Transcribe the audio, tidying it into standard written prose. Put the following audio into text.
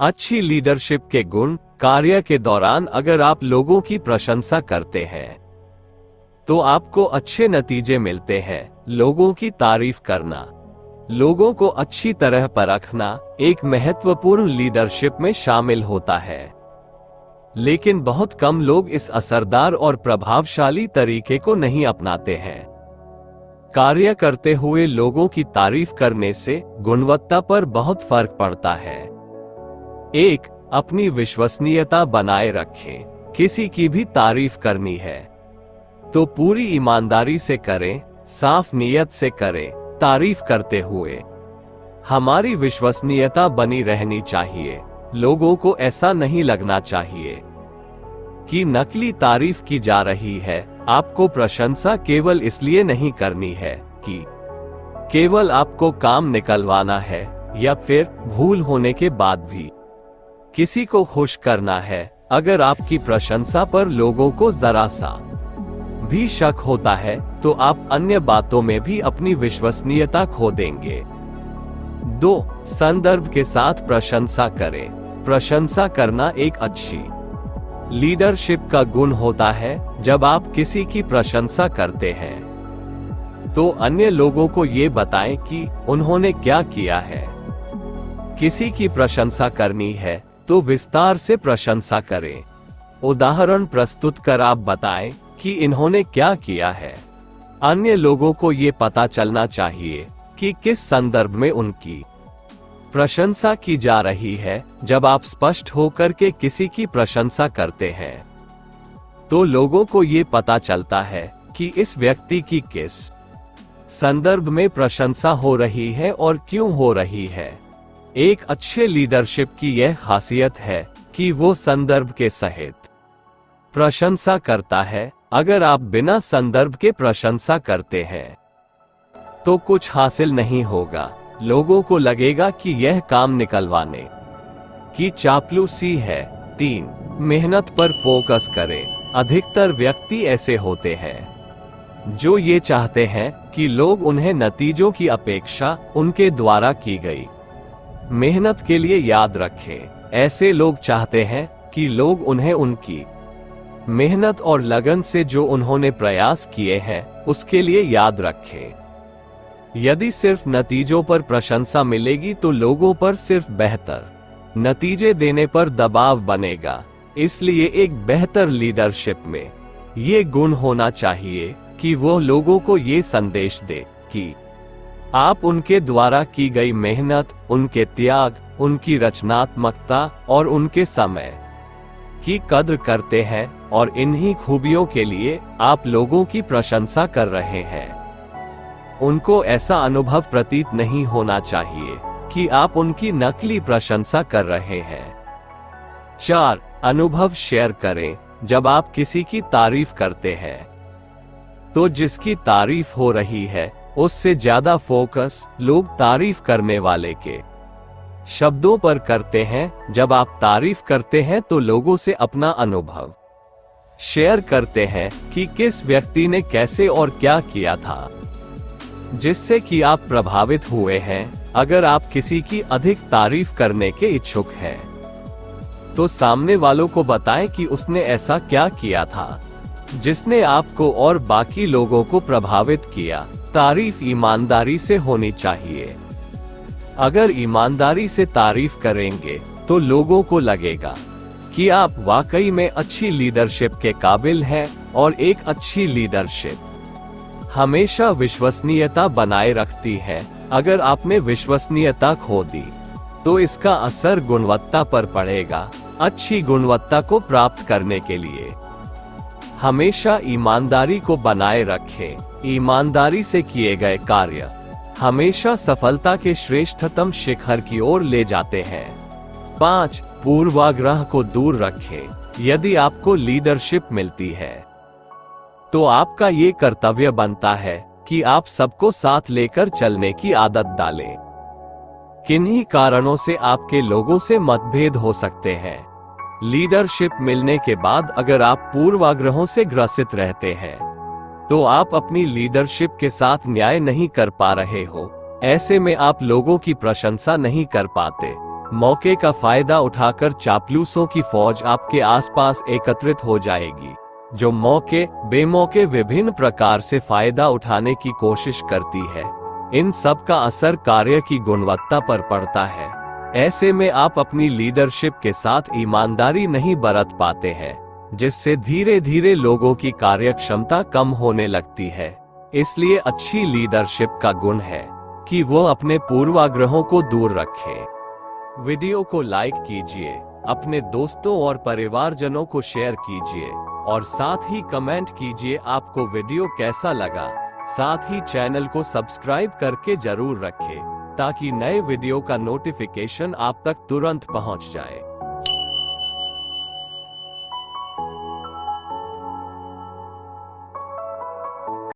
अच्छी लीडरशिप के गुण। कार्य के दौरान अगर आप लोगों की प्रशंसा करते हैं तो आपको अच्छे नतीजे मिलते हैं। लोगों की तारीफ करना, लोगों को अच्छी तरह परखना एक महत्वपूर्ण लीडरशिप में शामिल होता है, लेकिन बहुत कम लोग इस असरदार और प्रभावशाली तरीके को नहीं अपनाते हैं। कार्य करते हुए लोगों की तारीफ करने से गुणवत्ता पर बहुत फर्क पड़ता है। 1. अपनी विश्वसनीयता बनाए रखें। किसी की भी तारीफ करनी है तो पूरी ईमानदारी से करें, साफ नीयत से करें। तारीफ करते हुए हमारी विश्वसनीयता बनी रहनी चाहिए। लोगों को ऐसा नहीं लगना चाहिए कि नकली तारीफ की जा रही है। आपको प्रशंसा केवल इसलिए नहीं करनी है कि केवल आपको काम निकलवाना है या फिर भूल होने के बाद भी किसी को खुश करना है। अगर आपकी प्रशंसा पर लोगों को जरा सा भी शक होता है तो आप अन्य बातों में भी अपनी विश्वसनीयता खो देंगे। 2. संदर्भ के साथ प्रशंसा करें। प्रशंसा करना एक अच्छी लीडरशिप का गुण होता है। जब आप किसी की प्रशंसा करते हैं तो अन्य लोगों को ये बताएं कि उन्होंने क्या किया है। किसी की प्रशंसा करनी है तो विस्तार से प्रशंसा करें। उदाहरण प्रस्तुत कर आप बताएं कि इन्होंने क्या किया है। अन्य लोगों को ये पता चलना चाहिए कि किस संदर्भ में उनकी प्रशंसा की जा रही है। जब आप स्पष्ट होकर के किसी की प्रशंसा करते हैं तो लोगों को ये पता चलता है कि इस व्यक्ति की किस संदर्भ में प्रशंसा हो रही है और क्यों हो रही है। एक अच्छे लीडरशिप की यह खासियत है कि वो संदर्भ के सहित प्रशंसा करता है। अगर आप बिना संदर्भ के प्रशंसा करते हैं तो कुछ हासिल नहीं होगा। लोगों को लगेगा कि यह काम निकलवाने की चापलूसी है। 3. मेहनत पर फोकस करें। अधिकतर व्यक्ति ऐसे होते हैं जो ये चाहते हैं कि लोग उन्हें नतीजों की अपेक्षा उनके द्वारा की गई मेहनत के लिए याद रखें। ऐसे लोग चाहते हैं कि लोग उन्हें उनकी मेहनत और लगन से जो उन्होंने प्रयास किए हैं उसके लिए याद रखें। यदि सिर्फ नतीजों पर प्रशंसा मिलेगी तो लोगों पर सिर्फ बेहतर नतीजे देने पर दबाव बनेगा। इसलिए एक बेहतर लीडरशिप में ये गुण होना चाहिए कि वो लोगों को ये संदेश दे कि आप उनके द्वारा की गई मेहनत, उनके त्याग, उनकी रचनात्मकता और उनके समय की कद्र करते हैं और इन्हीं खूबियों के लिए आप लोगों की प्रशंसा कर रहे हैं। उनको ऐसा अनुभव प्रतीत नहीं होना चाहिए कि आप उनकी नकली प्रशंसा कर रहे हैं। 4. अनुभव शेयर करें। जब आप किसी की तारीफ करते हैं तो जिसकी तारीफ हो रही है उससे ज्यादा फोकस लोग तारीफ करने वाले के शब्दों पर करते हैं। जब आप तारीफ करते हैं तो लोगों से अपना अनुभव शेयर करते हैं कि किस व्यक्ति ने कैसे और क्या किया था जिससे कि आप प्रभावित हुए हैं। अगर आप किसी की अधिक तारीफ करने के इच्छुक हैं तो सामने वालों को बताएं कि उसने ऐसा क्या किया था जिसने आपको और बाकी लोगों को प्रभावित किया। तारीफ ईमानदारी से होनी चाहिए। अगर ईमानदारी से तारीफ करेंगे तो लोगों को लगेगा कि आप वाकई में अच्छी लीडरशिप के काबिल हैं और एक अच्छी लीडरशिप हमेशा विश्वसनीयता बनाए रखती है। अगर आपने विश्वसनीयता खो दी तो इसका असर गुणवत्ता पर पड़ेगा। अच्छी गुणवत्ता को प्राप्त करने के लिए हमेशा ईमानदारी को बनाए रखें। ईमानदारी से किए गए कार्य हमेशा सफलता के श्रेष्ठतम शिखर की ओर ले जाते हैं। 5. पूर्वाग्रह को दूर रखें। यदि आपको लीडरशिप मिलती है तो आपका ये कर्तव्य बनता है कि आप सबको साथ लेकर चलने की आदत डालें। किन्हीं कारणों से आपके लोगों से मतभेद हो सकते हैं। लीडरशिप मिलने के बाद अगर आप पूर्वाग्रहों से ग्रसित रहते हैं तो आप अपनी लीडरशिप के साथ न्याय नहीं कर पा रहे हो। ऐसे में आप लोगों की प्रशंसा नहीं कर पाते। मौके का फायदा उठाकर चापलूसों की फौज आपके आसपास एकत्रित हो जाएगी, जो मौके बेमौके विभिन्न प्रकार से फायदा उठाने की कोशिश करती है। इन सब का असर कार्य की गुणवत्ता पर पड़ता है। ऐसे में आप अपनी लीडरशिप के साथ ईमानदारी नहीं बरत पाते हैं, जिससे धीरे धीरे लोगों की कार्यक्षमता कम होने लगती है। इसलिए अच्छी लीडरशिप का गुण है कि वो अपने पूर्वाग्रहों को दूर रखे। वीडियो को लाइक कीजिए, अपने दोस्तों और परिवारजनों को शेयर कीजिए और साथ ही कमेंट कीजिए आपको वीडियो कैसा लगा। साथ ही चैनल को सब्सक्राइब करके जरूर रखें ताकि नए वीडियो का नोटिफिकेशन आप तक तुरंत पहुंच जाए।